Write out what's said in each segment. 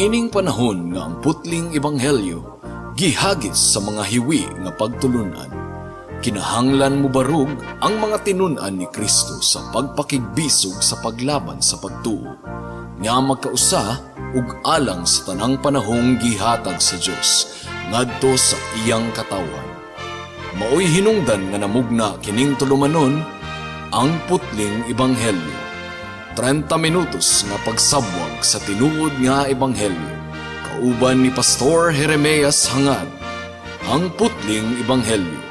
Niining panahon nga ang putling ebanghelyo gihagis sa mga hiwi nga pagtulunan. Kinahanglan mo barug ang mga tinun-an ni Kristo sa pagpakigbisog sa paglaban sa pagtuo, nga magkausa ug alang sa tanang panahong gihatag sa Dios ngadto sa iyang katawan. Maoy hinungdan nga namugna kining tulumanon ang putling ebanghelyo. 30 minutos nga pagsabwag sa tinuod nga ebanghelyo. Kauban ni Pastor Jeremias Hangad, ang putling ebanghelyo.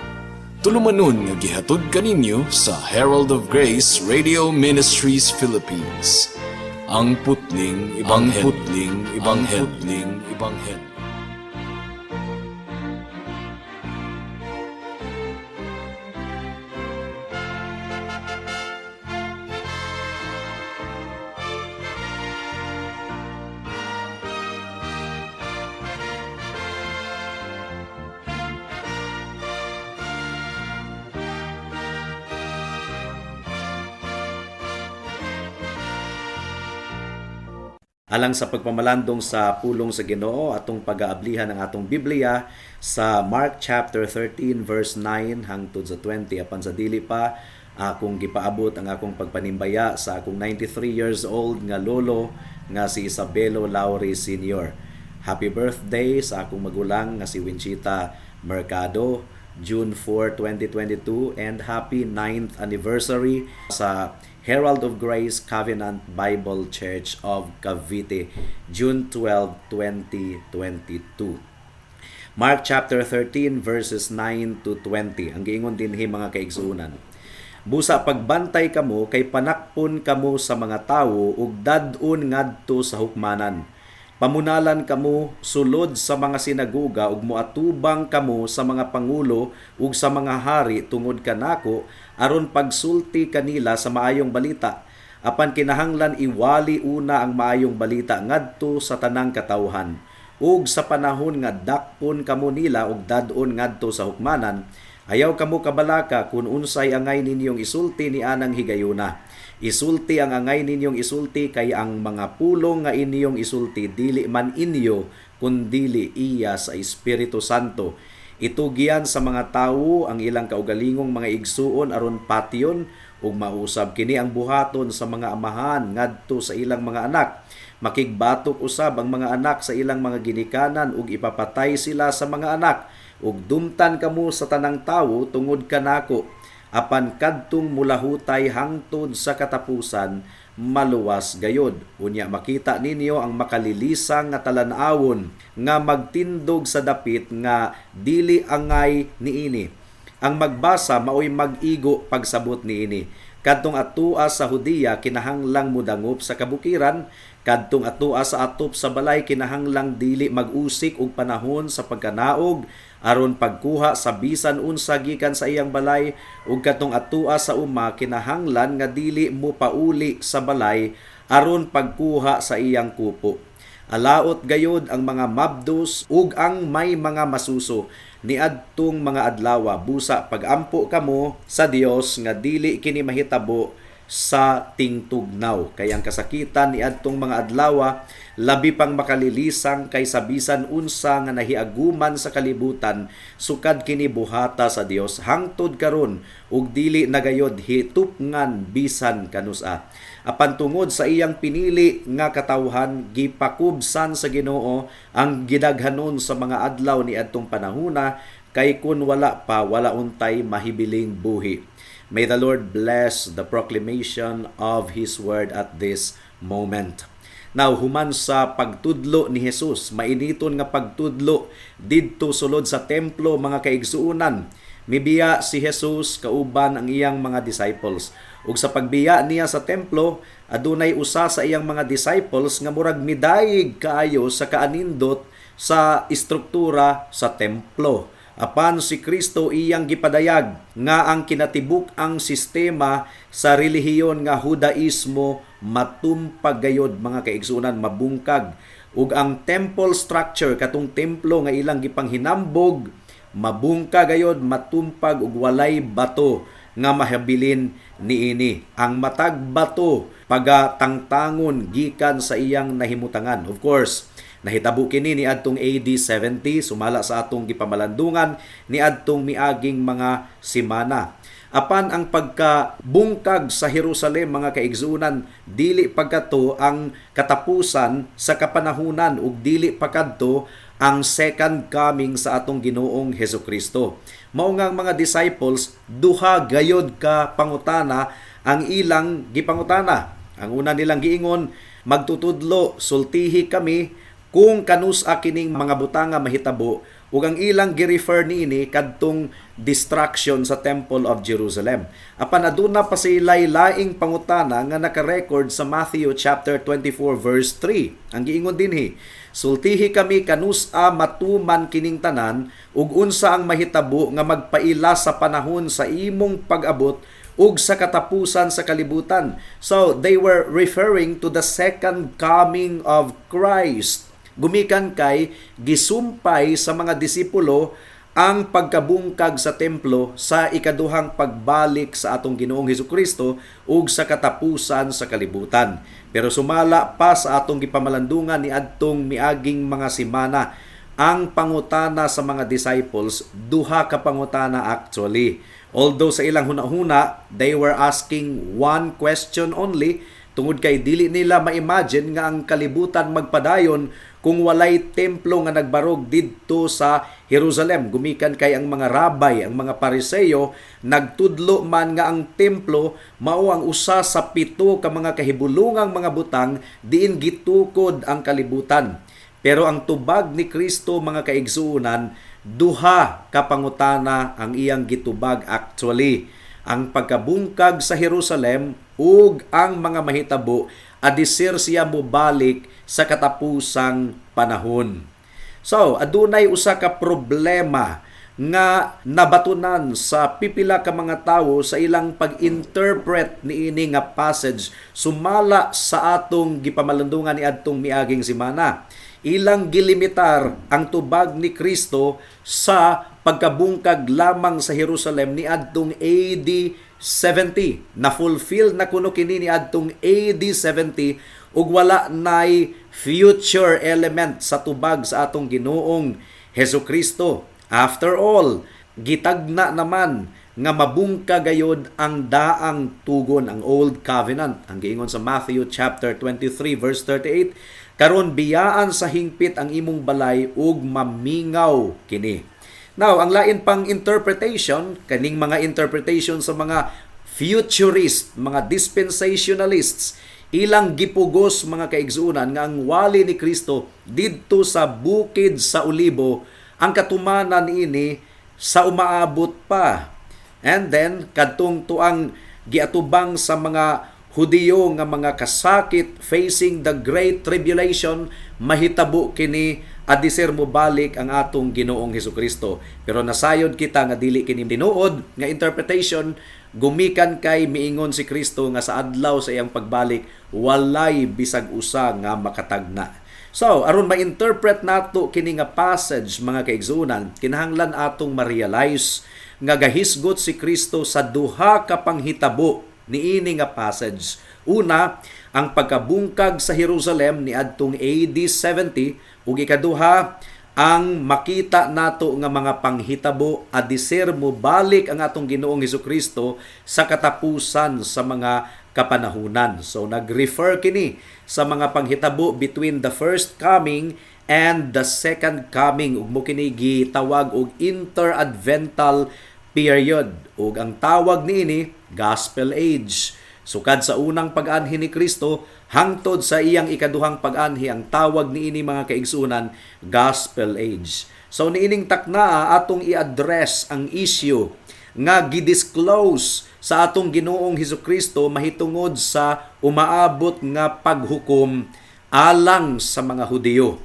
Tulumanon nga gihatod kaninyo sa Herald of Grace Radio Ministries Philippines. Ang putling ebanghelyo. Alang sa pagpamalandong sa pulong sa Ginoo atong pag-aablihan ng atong Biblia sa Mark chapter 13 verse 9 hangtod sa 20. Apan sa dili pa akong gipaabot ang akong pagpanimbaya sa akong 93 years old nga lolo nga si Isabelo Lauri Sr. Happy birthday sa akong magulang nga si Winchita Mercado, June 4, 2022, and happy 9th anniversary sa Herald of Grace Covenant Bible Church of Cavite, June 12, 2022. Mark chapter 13 verses 9 to 20. Ang giingon dinhi mga kaigsuonan. Busa pagbantay kamo kay panakpon kamo sa mga tawo ug dad-on ngadto sa hukmanan. Pamunalan kamo sulod sa mga sinagoga ug moatubang kamo sa mga pangulo ug sa mga hari tungod kanako aron pagsulti kanila sa maayong balita. Apan kinahanglan iwali una ang maayong balita ngadto sa tanang katawhan. Ug sa panahon nga dakpon kamo nila ug dad-on ngadto sa hukmanan, ayaw kamo kabalaka kun unsay angay ninyong isulti ni anang higayuna. Isulti ang angay ninyong isulti kay ang mga pulong nga inyong isulti dili man inyo kundili iya sa Espiritu Santo. Itugian sa mga tawo ang ilang kaugalingong mga igsuon aron patyon ug mausab kini ang buhaton sa mga amahan ngadto sa ilang mga anak. Makigbatok usab ang mga anak sa ilang mga ginikanan ug ipapatay sila sa mga anak ug dumtan kamo sa tanang tawo tungod kanako. Apan kadtong mulahutay hangtod sa katapusan, maluwas gayod. Unya makita ninyo ang makalilisang nga talan-awon nga magtindog sa dapit nga dili angay niini. Ang magbasa maoy mag-igo pagsabot niini. Kadtong atua sa Hudiya kinahanglang mudangop sa kabukiran, kadtong atua sa atop sa balay kinahanglang dili mag-usik og panahon sa pagkanaog aron pagkuha sa bisan unsa gikan sa iyang balay, ug kadtong atua sa uma kinahanglan nga dili mo pauli sa balay aron pagkuha sa iyang kupo. Alaot gayod ang mga mabdos ug ang may mga masuso niadtong mga adlawa. Busa pagampo kamo sa Dios nga dili kini mahitabo sa tingtugnaw. Kay ang kasakitan niadtong mga adlawa labi pang makalilisang kaysa bisan unsa nga nahiaguman sa kalibutan, sukad kini buhata sa Dios hangtod karon ug dili nagayod hitupngan bisan kanusa. Apan tungod sa iyang pinili nga katawhan, gipakubsan sa Ginoo ang gidaghanon sa mga adlaw niadtong panahona, kay kun wala pa wala untay mahibiling buhi. May the Lord bless the proclamation of His word at this moment. Now, human sa pagtudlo ni Jesus, mainiton nga pagtudlo didto sulod sa templo mga kaigsuonan. Mibiya si Jesus kauban ang iyang mga disciples. Ug sa pagbiya niya sa templo, adunay usa sa iyang mga disciples nga murag midayig kaayo sa kaanindot sa istruktura sa templo. Apan si Kristo iyang gipadayag nga ang kinatibuk ang sistema sa relihiyon nga Judaismo matumpag gayod mga kaigsunan, mabungkag. Ug ang temple structure katong templo nga ilang gipanghinambog mabungka gayod, matumpag ug walay bato nga mahabilin niini. Ang matag bato pagatangtangon gikan sa iyang nahimutangan. Of course, Nahitabo kini ni adtong AD 70 sumala sa atong gipamalandungan ni adtong miaging mga simana. Apan ang pagkabungkag sa Jerusalem mga kaigsunan dili pagkadto ang katapusan sa kapanahunan ug dili pagkadto ang second coming sa atong Ginoong Hesukristo. Mao nga ang mga disciples duha gayod ka pangutana ang ilang gipangutana. Ang una nilang giingon, magtutudlo sultihi kami kung kanus-a kining mga butanga mahitabo ug ang ilang gi-refer niini kadtong destruction sa Temple of Jerusalem. Apan aduna pa sila'y laing pangutana nga naka-record sa Matthew chapter 24 verse 3. Ang giingon dinhi, sultihi kami kanus-a matuman kining tanan ug unsa ang mahitabo nga magpaila sa panahon sa imong pag-abot ug sa katapusan sa kalibutan. So they were referring to the second coming of Christ. Gumikan kay gisumpay sa mga disipulo ang pagkabungkag sa templo sa ikaduhang pagbalik sa atong Ginoong Hesukristo ug sa katapusan sa kalibutan. Pero sumala pa sa atong gipamalandungan ni adtong miaging mga simana ang pangutana sa mga disciples, duha ka pangutana actually. Although sa ilang hunahuna, they were asking one question only, tungod kay dili nila ma-imagine nga ang kalibutan magpadayon kung walay templo nga nagbarog didto sa Jerusalem. Gumikan kay ang mga rabay, ang mga pariseyo, nagtudlo man nga ang templo mao ang usa sa 7 ka mga kahibulungang mga butang diin gitukod ang kalibutan. Pero ang tubag ni Kristo mga kaigsuunan, duha ka pangutana ang iyang gitubag actually. Ang pagkabungkag sa Jerusalem ug ang mga mahitabo adisir siya mobalik sa katapusang panahon. So, adunay usa ka problema nga nabatunan sa pipila ka mga tawo sa ilang pag-interpret niini nga passage sumala sa atong gipamalandungan ni adtong miaging simana. Ilang gilimitar ang tubag ni Kristo sa pagkabungkag lamang sa Jerusalem ni adtong AD 70. Na-fulfill na kuno kini ni adtong AD 70 ug wala nay future element sa tubag sa atong Ginoong Hesukristo. After all, gitagna naman nga mabungka gayod ang daang tugon, ang Old Covenant. Ang giingon sa Matthew chapter 23 verse 38, karon biyaan sa hingpit ang imong balay ug mamingaw kini. Now, ang lain pang interpretation, kaning mga interpretation sa mga futurist, mga dispensationalists, ilang gipugos mga kaigsuunan nga ang wali ni Kristo didto sa bukid sa Olibo, ang katumanan niini sa umaabot pa. And then, kadtong tuang giatubang sa mga Hudiyo nga mga kasakit facing the great tribulation, mahitabo kini adisir mo balik ang atong Ginoong Hesukristo. Pero nasayod kita nga dili kini tinuod nga interpretation, gumikan kay miingon si Kristo nga sa adlaw sa iyang pagbalik walay bisag usa nga makatagna. So, aron ma-interpret nato kini nga passage mga kaigsunan, kinahanglan atong ma-realize nga gahisgot si Kristo sa duha ka panghitabo niini nga passage. Una, ang pagkabungkag sa Jerusalem ni adtong AD 70 ug ikaduha, ang makita nato nga mga panghitabo adisir mo balik ang atong Ginoong Hesukristo sa katapusan sa mga kapanahunan. So nag-refer kini sa mga panghitabo between the first coming and the second coming, ug mo kini gitawag og interadvental period, ug ang tawag niini Gospel Age. Sukad sa unang pag-anhi ni Kristo hangtod sa iyang ikaduhang pag-anhi, ang tawag niini mga kaigsunan Gospel Age. So niining takna atong i-address ang issue nga gidisclose sa atong Ginoong Hesukristo mahitungod sa umaabot nga paghukom alang sa mga Hudiyo.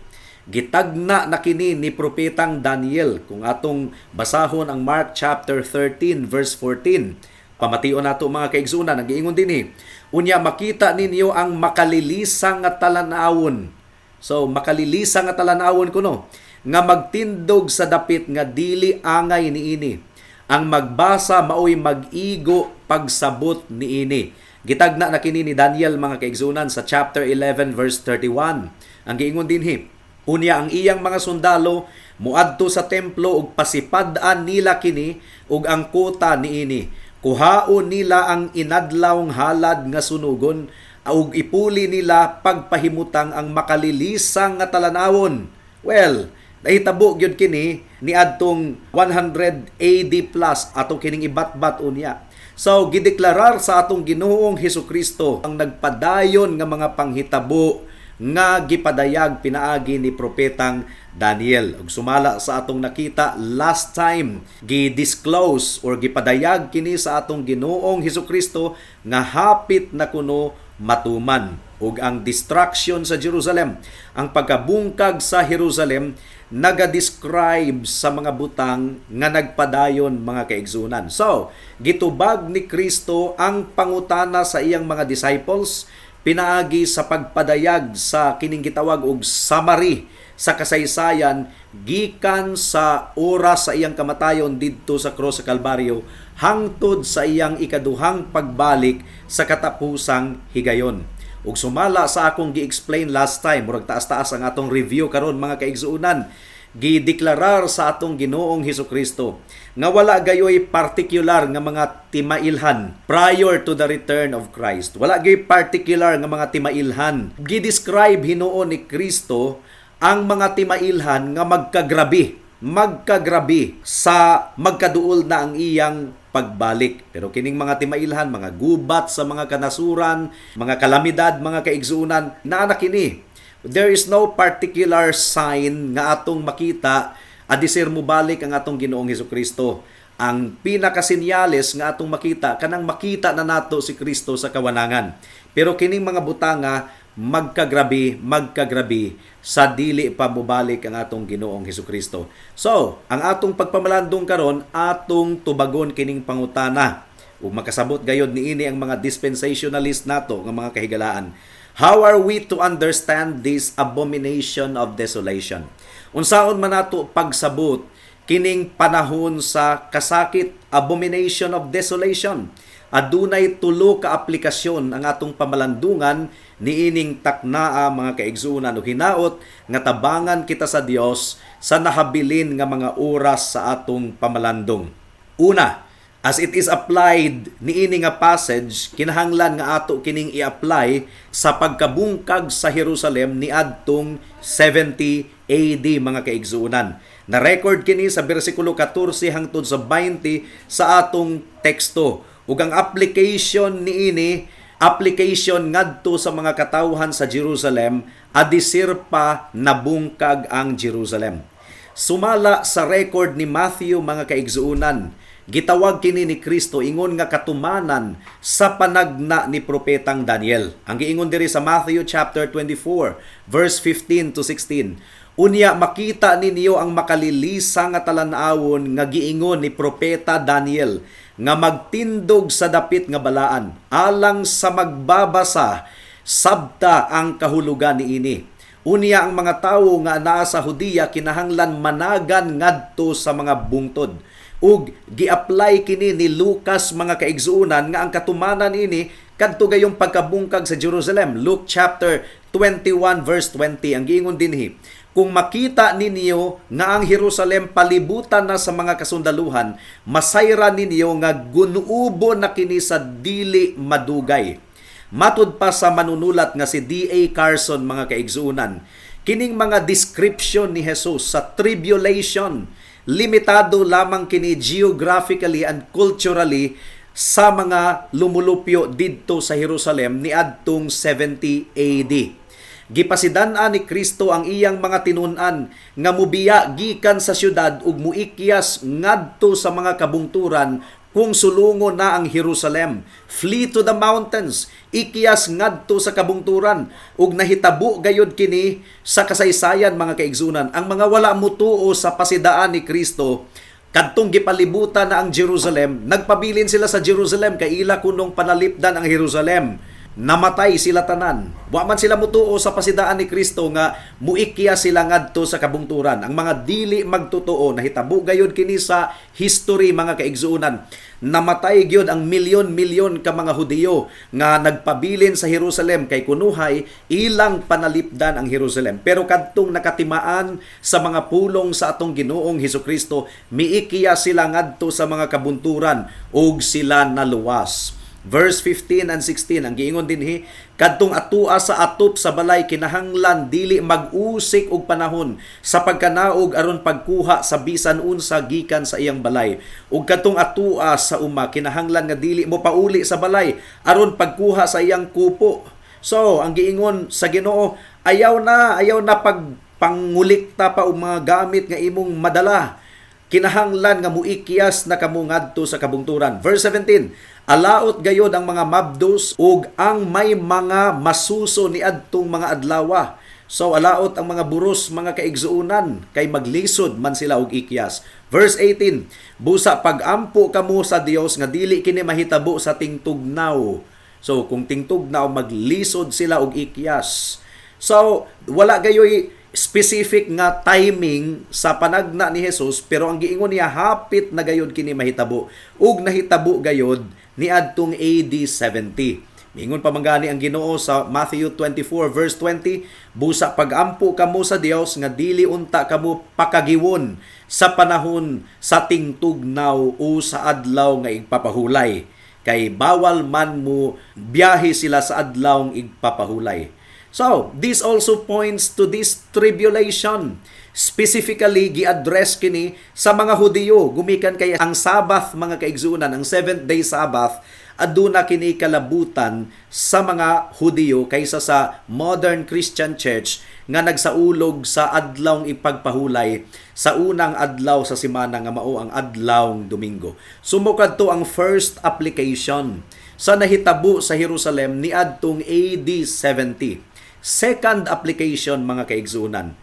Gitagna na kini ni propetang Daniel kung atong basahon ang Mark chapter 13 verse 14. Pamation nato mga kaigsunan, ang giingon dinhi, unya makita ninyo ang makalilisang nga talan-awon. So makalilisang nga talan-awon kuno nga magtindog sa dapit nga dili angay niini. Ang magbasa maoy mag-igo pagsabot niini. Gitagna na kini ni Daniel mga kaigsunan sa chapter 11 verse 31. Ang giingon dinhi, Unya ang iyang mga sundalo muadto sa templo ug pasipad-an nila kini ug ang kota niini. Kuhaon nila ang inadlawng halad nga sunugon ug ipuli nila pagpahimutang ang makalilisang nga talanawon. Well, nahitabo gyud kini niadtong 100 AD plus ato kining ibatbat unya. So gideklarar sa atong Ginoong Hesukristo ang nagpadayon nga mga panghitabo nga gipadayag pinaagi ni propetang Daniel. Ug sumala sa atong nakita last time, gi-disclose or gipadayag kini sa atong Ginoong Hesukristo nga hapit na kuno matuman. Ug ang destruction sa Jerusalem, ang pagkabungkag sa Jerusalem, naga-describe sa mga butang nga nagpadayon mga kaigsunan. So, gitubag ni Kristo ang pangutana sa iyang mga disciples pinaagi sa pagpadayag sa kining gitawag og summary sa kasaysayan gikan sa oras sa iyang kamatayon didto sa krus sa Kalbaryo hangtod sa iyang ikaduhang pagbalik sa katapusang higayon. Ug sumala sa akong gi-explain last time, murag taas-taas ang atong review karon mga kaigsuunan, gideklarar sa atong Ginoong Hesukristo nga wala gayoy particular nga mga timailhan prior to the return of Christ. Wala gayoy particular nga mga timailhan. Gi-describe hinuon ni Kristo ang mga timailhan nga magkagrabi sa magkaduol na ang iyang pagbalik. Pero kining mga timailhan, mga gubat sa mga kanasuran, mga kalamidad, mga kaigsuunan, naa kini. There is no particular sign nga atong makita adisir mo balik ang atong Ginoong Hesukristo. Ang pinakasinyales nga atong makita kanang makita na nato si Kristo sa kawanangan. Pero kining mga butanga magkagrabi sa dili pa mobalik ang atong Ginoong Hesukristo. So, ang atong pagpamalandong karon atong tubagon kining pangutana. Ug makasabot gayod niini ang mga dispensationalist nato nga mga kahigalaan. How are we to understand this abomination of desolation? Unsaon man nato pagsabot kining panahon sa kasakit, abomination of desolation? Adunay tulo ka aplikasyon ang atong pamalandungan niining taknaa mga kaigsuunan ug hinaot nga tabangan kita sa Dios sa nahabilin nga mga oras sa atong pamalandong. Una, as it is applied niini nga passage, kinahanglan nga ato kining i-apply sa pagkabungkag sa Jerusalem niadtong 70 AD mga kaigsuunan. Na-record kini sa bersikulo 14 hangtod sa 20 sa atong teksto. Ug ang application niini, application ngadto sa mga katawhan sa Jerusalem, adisir pa nabungkag ang Jerusalem. Sumala sa record ni Matthew mga kaigsuunan, gitawag kini ni Kristo ingon nga katumanan sa panagna ni propetang Daniel. Ang giingon diri sa Matthew chapter 24 verse 15 to 16. Unya makita ninyo ang makalilisang nga talan-awon nga giingon ni propeta Daniel nga magtindog sa dapit nga balaan alang sa magbabasa sabta ang kahulugan niini. Unya ang mga tawo nga naa sa Hudiya kinahanglan managan ngadto sa mga bungtod. Ug gi-apply kini ni Lucas mga kaigsuunan nga ang katumanan ini kadto gayong pagkabungkag sa Jerusalem. Luke chapter 21 verse 20 ang giingon dinhi, kung makita ninyo nga ang Jerusalem palibutan na sa mga kasundaluhan, masayra ninyo nga gunuubo na kini sa dili madugay. Matud pa sa manunulat nga si D.A. Carson mga kaigsuunan, kining mga description ni Jesus sa tribulation, limitado lamang kini geographically and culturally sa mga lumulupyo didto sa Jerusalem niadtong 70 AD. Gipasidan-an ni Kristo ang iyang mga tinun-an nga mubiya gikan sa syudad ug muikyas ngadto sa mga kabungturan kung sulungo na ang Jerusalem. Flee to the mountains, ikyas ngadto sa kabungturan ug nahitabo gayod kini sa kasaysayan mga kaigsunan. Ang mga wala mutuo sa pasidaan ni Kristo kadtong gipalibutan na ang Jerusalem, nagpabilin sila sa Jerusalem kay ila kunong panalipdan ang Jerusalem. namatay sila tanan. Wa man sila mutuo sa pasidaan ni Kristo nga muikya sila ngadto sa kabungturan. Ang mga dili magtutuo nahitabo gayud kini sa history mga kaigsuonan. Namatay gyud ang milyon-milyon ka mga Hudiyo nga nagpabilin sa Jerusalem kay kunuhay ilang panalipdan ang Jerusalem. Pero kadtong nakatimaan sa mga pulong sa atong Ginoong Hesukristo, miikya sila ngadto sa mga kabunturan ug sila naluwas. Verse 15 and 16 ang giingon dinhi, kadtong atua sa atop sa balay kinahanglan dili mag-usik og panahon sa pagkanaog aron pagkuha sa bisan unsa gikan sa iyang balay, ug kadtong atua sa uma kinahanglan nga dili mo pauli sa balay aron pagkuha sa iyang kupo. So ang giingon sa Ginoo, ayaw na pagpangulikta pa og mga gamit nga imong madala. Kinahanglan nga muikyas na kamo ngadto sa kabungturan. Verse 17, alaot gayod ang mga mabdos ug ang may mga masuso ni adtong mga adlawa. So alaot ang mga buros, mga kaigsuunan, kay maglisod man sila og ikyas. Verse 18, busa pag-ampo kamo sa Dios nga dili kini mahitabo sa tingtugnaw. So kung tingtugnaw maglisod sila og ikyas. So wala gayoy specific nga timing sa panagna ni Jesus, pero ang giingon niya hapit na gayod kini mahitabo ug nahitabo gayod ni adtong AD 70. Mingon pa manggani ang Ginoo sa Matthew 24 verse 20, busa pag-ampo kamo sa Dios nga dili unta kamo pakagiwon sa panahon sa tingtugnaw o sa adlaw nga igpapahulay, kay bawal man mo biyahe sila sa adlaw nga igpapahulay. So, this also points to this tribulation. Specifically, gi-address kini sa mga Hudiyo. Gumikan kay ang Sabbath, mga kaigsuunan, ang 7th day Sabbath, aduna kini kalabutan sa mga Hudiyo kaysa sa modern Christian church nga nagsaulog sa adlawng ipagpahulay sa unang adlaw sa semana nga mao ang adlawng Domingo. Sumukad to ang first application sa nahitabo sa Jerusalem ni adtong AD 70. Second application mga kaigsuunan.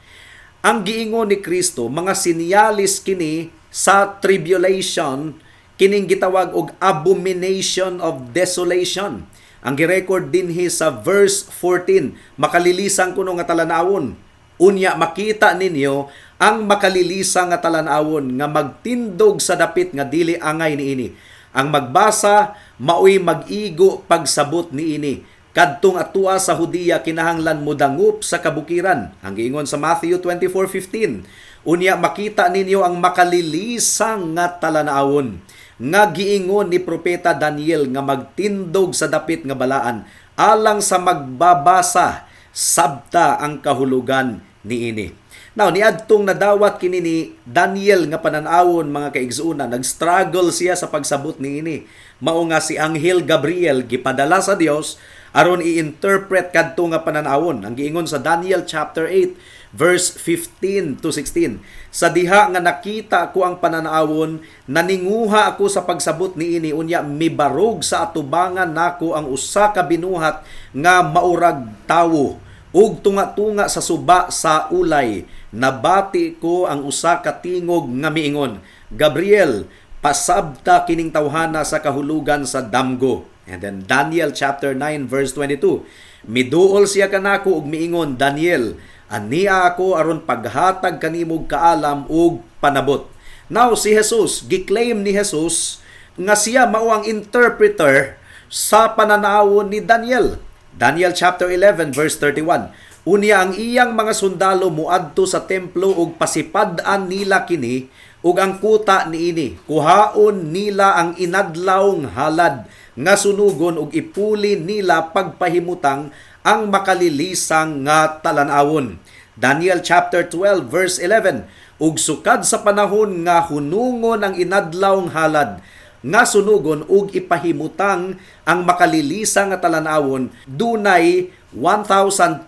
Ang giingon ni Kristo, mga sinyalis kini sa tribulation, kining gitawag og abomination of desolation. Ang girecord dinhi sa verse 14, makalilisang kuno nga talanawon. Unya makita ninyo ang makalilisang nga talanawon nga magtindog sa dapit nga dili angay niini. Ang magbasa maoy mag-igo pagsabot niini. Kadtong atua sa Hudiya kinahanglan mo dangup sa kabukiran. Ang giingon sa Matthew 24:15, unya makita ninyo ang makalilisang nga talanawon nga giingon ni propeta Daniel nga magtindog sa dapit nga balaan alang sa magbabasa sabta ang kahulugan niini. Now, niadtong nadawat kini ni Daniel nga pananawon mga kaigsuunan, nag-struggle siya sa pagsabot niini. Mao nga si Anghel Gabriel gipadala sa Dios aron i-interpret kadto nga pananawon. Ang giingon sa Daniel chapter 8 verse 15 to 16. Sa diha nga nakita ko ang pananawon, naninguha ako sa pagsabot niini, unya mibarog sa atubangan nako ang usa ka binuhat nga maurag tawo ug tunga-tunga sa suba sa ulay. Nabati ko ang usa ka tingog nga miingon, Gabriel, pasabta kining tawhana sa kahulugan sa damgo. And then Daniel chapter 9 verse 22. Miduol siya kanako ug miingon, Daniel, ania ako aron paghatag kanimog kaalam ug panabot. Now si Jesus, giklaim ni Jesus nga siya mao ang interpreter sa pananawon ni Daniel. Daniel chapter 11 verse 31. Unya ang iyang mga sundalo muadto sa templo ug pasipad-an nila kini ug ang kuta niini. Kuhaon nila ang inadlawng halad nga sunugon ug ipuli nila pagpahimutang ang makalilisang nga talanawon. Daniel chapter 12 verse 11. Ug sukad sa panahon nga hunungon ang inadlawng halad nga sunugon ug ipahimutang ang makalilisang nga talanawon, dunay 1,290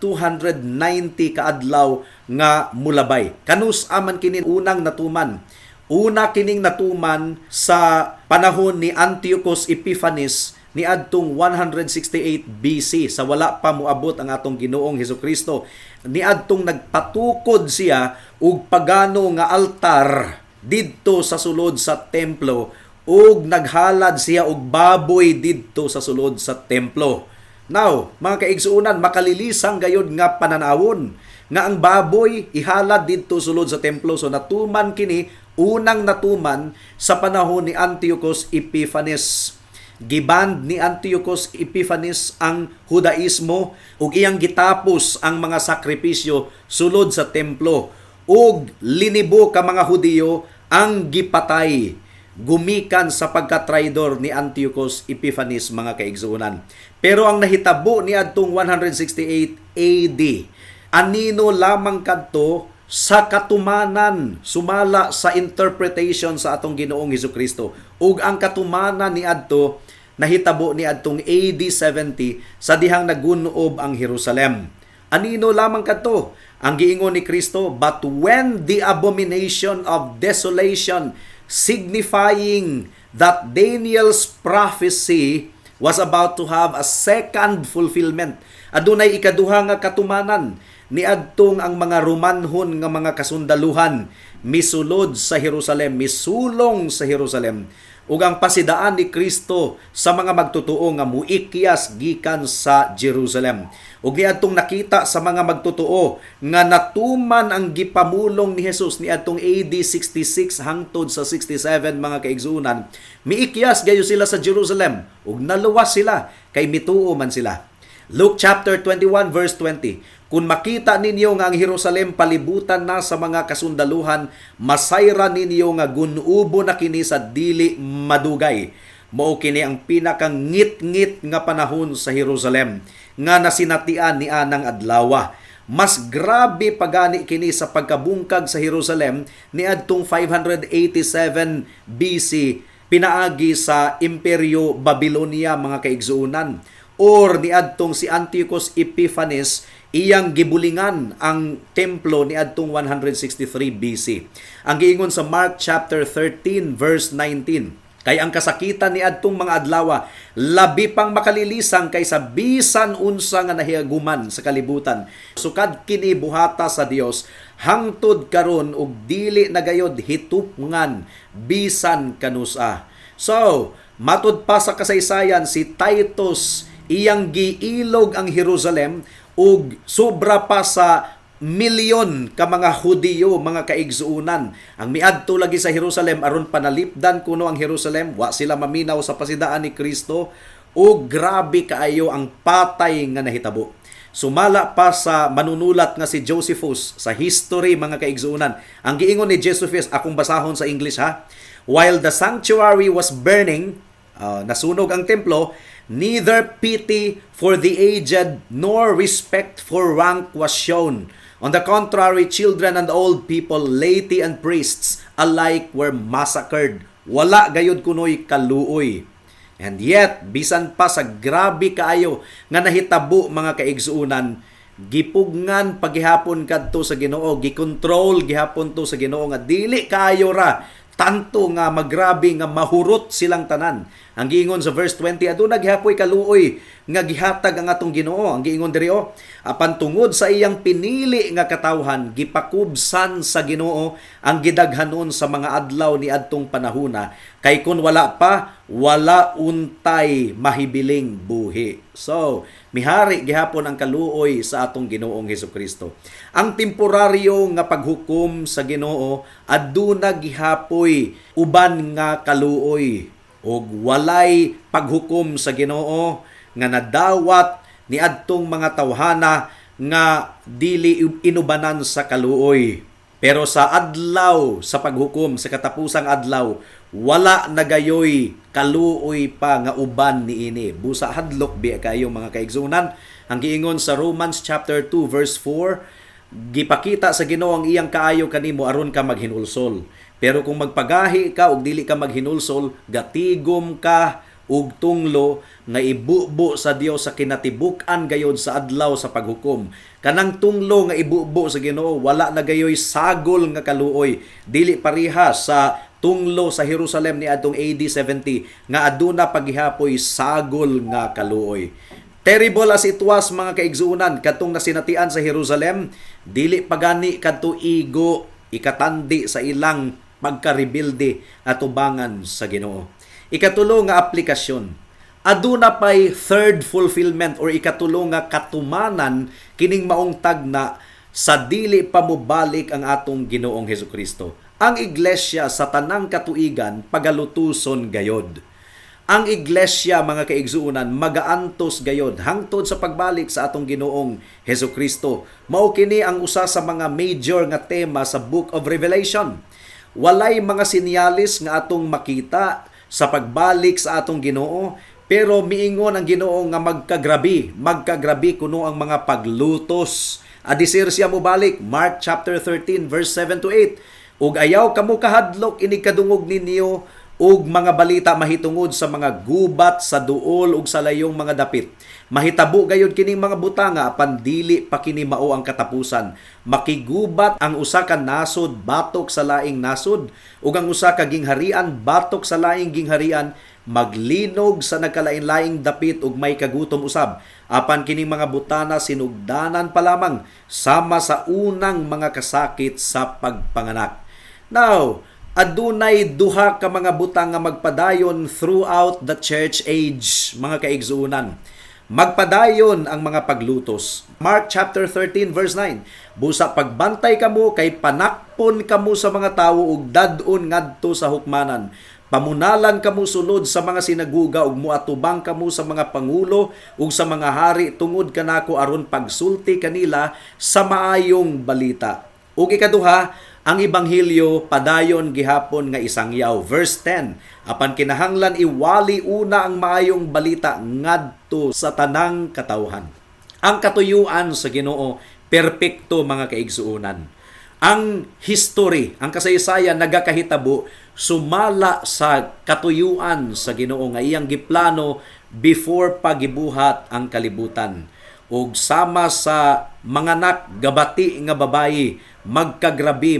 kaadlaw nga mulabay. Kanus aman kini unang natuman. Una kining natuman sa panahon ni Antiochus Epiphanes ni adtong 168 BC, sa wala pa moabot ang atong Ginoong Hesukristo. Ni adtong nagpatukod siya og pagano nga altar didto sa sulod sa templo ug naghalad siya og baboy didto sa sulod sa templo. Now, mga kaigsuunan, makalilisang gayud nga pananawon nga ang baboy ihalad didto sulod sa templo. So natuman kini, unang natuman sa panahon ni Antiochus Epiphanes. Giband ni Antiochus Epiphanes ang Judaismo ug iyang gitapos ang mga sakripisyo sulod sa templo ug linibo ka mga Hudiyo ang gipatay gumikan sa pagka-traidor ni Antiochus Epiphanes, mga kaigsuunan. Pero ang nahitabo ni adtong 168 AD, anino lamang kadto sa katumanan sumala sa interpretation sa atong Ginoong Hesukristo. Ug ang katumanan ni adto nahitabo ni adtong AD 70 sa dihang nagunob ang Jerusalem. Anino lamang kadto? Ang giingon ni Kristo, but when the abomination of desolation, signifying that Daniel's prophecy was about to have a second fulfillment. Adunay ikaduha nga katumanan ni adtong ang mga Romanhon nga mga kasundaluhan misulod sa Jerusalem, misulong sa Jerusalem, ug ang pasidaan ni Kristo sa mga magtotoo nga muikyas gikan sa Jerusalem. Ug niadtong nakita sa mga magtotoo nga natuman ang gipamulong ni Jesus niadtong AD 66 hangtod sa 67, mga kaigsuunan, miikyas gayo sila sa Jerusalem ug naluwas sila kay mituo man sila. Luke chapter 21 verse 20. Kung makita ninyo nga ang Jerusalem palibutan na sa mga kasundaluhan, masayra ninyo nga gunubo na kini sa dili madugay. Mao kini ang pinakang ngit-ngit nga panahon sa Jerusalem nga nasinatian ni anang adlawa. Mas grabe pagani kini sa pagkabungkag sa Jerusalem ni adtong 587 BC pinaagi sa Imperyo Babylonia, mga kaigsuunan, or ni adtong si Antiochus Epiphanes iyang gibulingan ang templo ni adtong 163 BC. Ang giingon sa Mark chapter 13 verse 19, kay ang kasakitan ni adtong mga adlawa labi pang makalilisang kaysa bisan unsa nga nahiaguman sa kalibutan. Sukad kini buhata sa Dios hangtod karon ug dili nagayod hitupngan bisan kanusa. So, matud pa sa kasaysayan, si Titus iyang giilog ang Jerusalem ug sobra pa sa milyon ka mga Hudiyo, mga kaigsuunan ang miadto lagi sa Jerusalem aron panalipdan kuno ang Jerusalem. Wa sila maminaw sa pasidaan ni Kristo ug grabe kaayo ang patay nga nahitabo. Sumala pa sa manunulat nga si Josephus sa history, mga kaigsuunan. Ang giingon ni Josephus, akong basahon sa English ha. While the sanctuary was burning, nasunog ang templo, neither pity for the aged nor respect for rank was shown. On the contrary, children and old people, laity and priests alike were massacred. Wala gayud kunoy kaluoy. And yet, bisan pa sa grabe kaayo nga nahitabo, mga kaigsuunan, gipugngan paghihapon kadto sa Ginoo, gikontrol gihapon to sa Ginoo nga dili kaayo ra tanto nga magrabe nga mahurot silang tanan. Ang giingon sa verse 20, aduna gihapoy kaluoy nga gihatag ang atong Ginoo. Ang giingon diri apan tungod sa iyang pinili nga katawhan, gipakubsan sa Ginoo ang gidaghanon sa mga adlaw ni adtong panahona, kay kun wala pa, wala untay mahibiling buhi. So, mihari gihapon ang kaluoy sa atong Ginoong Hesukristo. Ang temporaryo nga paghukom sa Ginoo aduna gihapoy uban nga kaluoy ug walay paghukom sa Ginoo nga nadawat ni adtong mga tawhana nga dili inubanan sa kaluoy. Pero sa adlaw sa paghukom, sa katapusang adlaw, wala nagayoy kaluoy pa nga uban niini. Busa hadlok biya kayo, mga kaigsunan. Ang giingon sa Romans chapter 2 verse 4, gipakita sa Ginoo ang iyang kaayo kanimo aron ka maghinulsol. Pero kung magpagahi ka ug dili ka maghinulsol, gatigom ka ug tunglo nga ibubo sa Dios sa kinatibuk-an gayod sa adlaw sa paghukom. Kanang tunglo nga ibubo sa Ginoo wala na gayoy sagol nga kaluoy, dili pareha sa tunglo sa Jerusalem ni adtong AD 70 nga aduna paghihapoy sagol nga kaluoy. Terrible as it was, mga kaigsuunan, katong nasinatian sa Jerusalem, dili pagani kadto igo ikatandi sa ilang pagka-rebuilde at ubangan sa Ginoo. Ikatulo nga aplikasyon. aduna pay third fulfillment or ikatulong nga katumanan kining maong tagna sa dili pa mobalik ang atong Ginoong Hesukristo. Ang iglesia sa tanang katuigan pagalutuson gayod. Ang iglesia, mga kaigsuunan, magaantos gayod hangtod sa pagbalik sa atong Ginoong Hesukristo. Mao kini ang usa sa mga major nga tema sa Book of Revelation. Walay mga sinyalis nga atong makita sa pagbalik sa atong Ginoo, pero miingon ang Ginoo nga magkagrabi kuno ang mga paglutos. Adisir siya mo balik, Mark chapter 13 verse 7 to 8. Ug ayaw kamo kahadlok ini kadungog ninyo ug mga balita mahitungod sa mga gubat sa duol ug sa layong mga dapit. Mahitabo gayud kining mga butanga apan dili pa kini mao ang katapusan. Makigubat ang usa ka nasod batok sa laing nasod ug ang usa ka gingharian batok sa laing gingharian, maglinog sa nagkalain-laing dapit ug may kagutom usab. Apan kining mga butana sinugdanan pa lamang sama sa unang mga kasakit sa pagpanganak. Now, adunay duha ka mga butang nga magpadayon throughout the church age, mga kaigsuunan. Magpadayon ang mga paglutos. Mark chapter 13 verse 9. Busa pagbantay kamo kay panakpon kamo sa mga tawo ug dad-on ngadto sa hukmanan. Pamunalan kamo sulod sa mga sinaguga ug muatubang kamo sa mga pangulo ug sa mga hari tungod kanako aron pagsulti kanila sa maayong balita. Ug ikaduha, ang Ebanghelyo padayon gihapon nga isangyaw. Verse 10, apan kinahanglan iwali una ang maayong balita ngadto sa tanang katawhan. Ang katuyuan sa Ginoo perpekto, mga kaigsuunan. Ang history, ang kasaysayan nagakahitabo sumala sa katuyuan sa Ginoo nga iyang giplano before pagibuhat ang kalibutan. Ug sama sa manganak gabati nga babayi, magkagrabi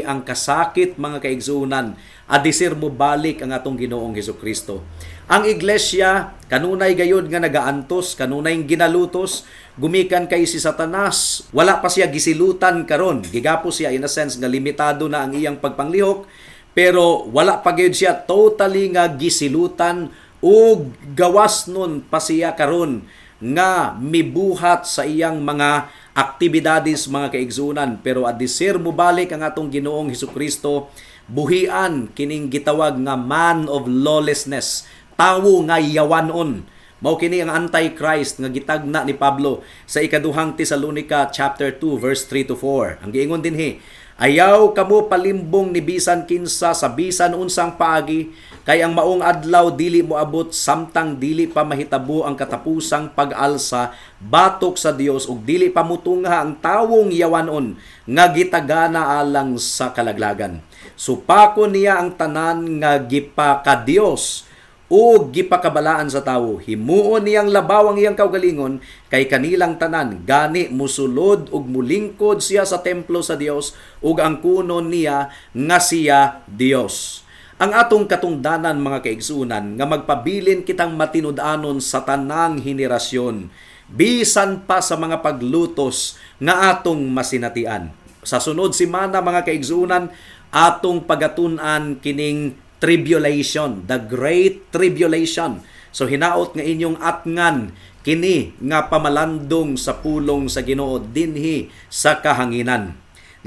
ang kasakit, mga kaigsuunan, adisir mo balik ang atong Ginoong Hesukristo. Ang iglesia kanunay gayud nga nagaantos, kanunay ginalutos, gumikan kay si Satanas. Wala pa siya gisilutan karon. Gigapos siya in a sense nga limitado na ang iyang pagpanglihok, pero wala pa gyud siya totally nga gisilutan ug gawas nun pa siya karon nga mibuhat sa iyang mga aktibidades, mga kaigsuunan. Pero adisir mo balik ang atong Ginoong Hesukristo, buhian kining gitawag nga man of lawlessness, tawo nga yawanon. Mao kini ang Antichrist nga gitagna ni Pablo sa ikaduhang Tesalonica chapter 2 verse 3 to 4. Ang giingon dinhi, ayaw kamo palimbong ni bisan kinsa sa bisan unsang paagi, kay ang maong adlaw dili moabot samtang dili pa mahitabo ang katapusang pag-alsa batok sa Dios ug dili pa mutungha ang tawong yawanon nga gitagana alang sa kalaglagan. Supako niya ang tanan nga gipaka-Dios o gipakabalaan sa tawo. Himuon niyang labaw ang iyang kaugalingon kay kanilang tanan. Gani musulod ug mulingkod siya sa templo sa Dios ug ang kunon niya nga siya Dios. Ang atong katungdanan, mga kaigsuunan, nga magpabilin kitang matinud-anon sa tanang henerasyon, bisan pa sa mga paglutos nga atong masinatian. Sa sunod simana, mga kaigsuunan, atong pagatun-an kining tribulation, the great tribulation. So hinaot nga inyong atngan kini nga pamalandong sa pulong sa Ginoo dinhi sa kahanginan.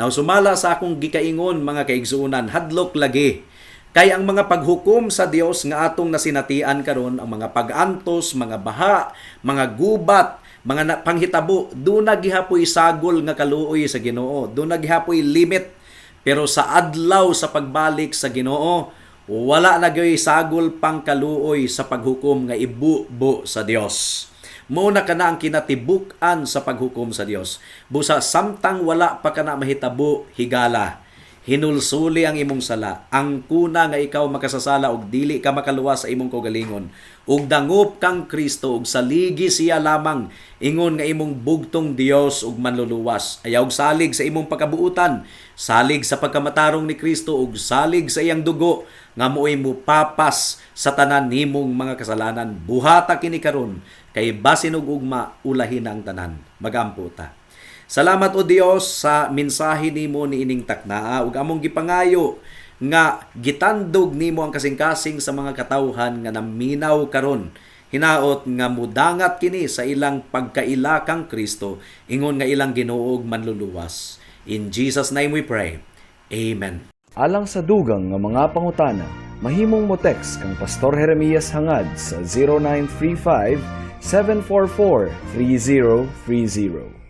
Now sumala sa akong gikaingon, mga kaigsuunan, hadlok lagi kay ang mga paghukom sa Dios nga atong nasinatian karon, ang mga pag-antos, mga baha, mga gubat, mga panghitabo, doon nagihapoy sagol nga kaluoy sa Ginoo, doon nagihapoy limit. Pero sa adlaw sa pagbalik sa Ginoo, wala na gyoy sagol pang kaluoy sa paghukom nga ibubo sa Dios. Muna ka na ang kinatibuk-an sa paghukom sa Dios. Busa samtang wala pa ka na mahitabo higala, hinulsuli ang imong sala. Ang kuna nga ikaw makasasala og dili ka makaluwas sa imong kaugalingon. Ug dangop kang Kristo ug saligi siya lamang, ingon nga imong bugtong Dios ug manluluwas. Ayaw salig sa imong pagkabuutan, salig sa pagkamatarong ni Kristo ug salig sa iyang dugo nga mo'y mupapas sa tanan nimong mga kasalanan. Buhata kini karon kay basin ug ugma ulahin ang tanan. Magampo ta. Salamat o Dios sa mensahe nimo ni ining taknaa ug among gipangayo nga gitandog nimo ang kasing-kasing sa mga katawhan nga naminaw karon. Hinaot nga mudangat kini sa ilang pagkaila kang Kristo, ingon nga ilang Ginoo ug manluluwas. In Jesus' name we pray. Amen. Alang sa dugang nga mga pangutana, mahimong mo text kang Pastor Jeremias hangad sa 0935 744 3030.